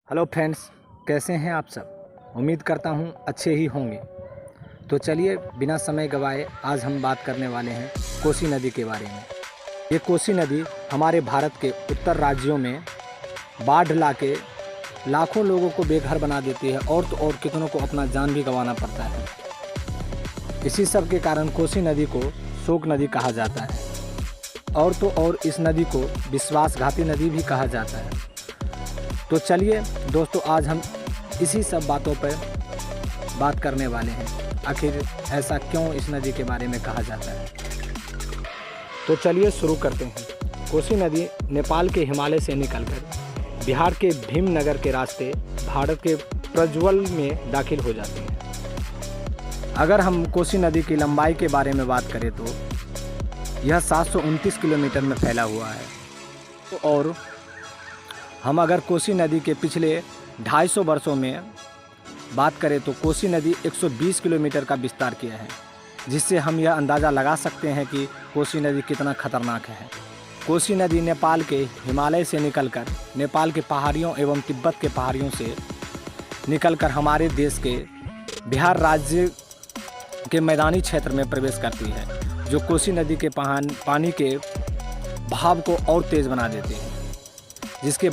Hello friends, कैसे हैं आप सब। उम्मीद करता हूं अच्छे ही होंगे। तो चलिए बिना समय गवाए आज हम बात करने वाले हैं कोसी नदी के बारे में। ये कोसी नदी हमारे भारत के उत्तर राज्यों में बाढ़ लाके लाखों लोगों को बेघर बना देती है और तो और कितनों को अपना जान भी गंवाना पड़ता है। इसी सब के कारण कोसी नदी को शोक नदी कहा जाता है और तो और इस नदी को विश्वासघाती नदी भी कहा जाता है। तो चलिए दोस्तों, आज हम इसी सब बातों पर बात करने वाले हैं। आखिर ऐसा क्यों इस नदी के बारे में कहा जाता है। तो चलिए शुरू करते हैं। कोसी नदी नेपाल के हिमालय से निकलकर बिहार के भीमनगर के रास्ते भारत के प्रज्वल में दाखिल हो जाती है। अगर हम कोसी नदी की लंबाई के बारे में बात करें तो यह 729 किलोमीटर में फैला हुआ है। और हम अगर कोसी नदी के पिछले 250 वर्षों में बात करें तो कोसी नदी 120 किलोमीटर का विस्तार किया है, जिससे हम यह अंदाज़ा लगा सकते हैं कि कोसी नदी कितना खतरनाक है। कोसी नदी नेपाल के हिमालय से निकलकर नेपाल के पहाड़ियों एवं तिब्बत के पहाड़ियों से निकलकर हमारे देश के बिहार राज्य के मैदानी क्षेत्र में प्रवेश करती है, जो कोसी नदी के पानी के बहाव को और तेज़ बना देते हैं, जिसके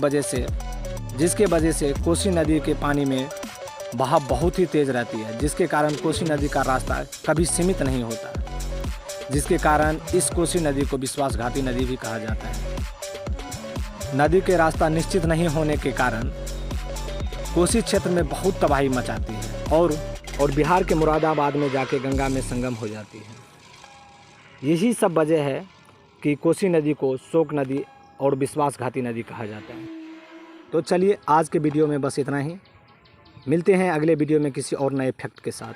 वजह से कोसी नदी के पानी में बहाव बहुत ही तेज़ रहती है, जिसके कारण कोसी नदी का रास्ता कभी सीमित नहीं होता, जिसके कारण इस कोसी नदी को विश्वासघाती नदी भी कहा जाता है। नदी के रास्ता निश्चित नहीं होने के कारण कोसी क्षेत्र में बहुत तबाही मचाती है और बिहार के मुरादाबाद में जाके गंगा में संगम हो जाती है। यही सब वजह है कि कोसी नदी को शोक नदी और विश्वासघाती नदी कहा जाता है। तो चलिए आज के वीडियो में बस इतना ही। मिलते हैं अगले वीडियो में किसी और नए फैक्ट के साथ।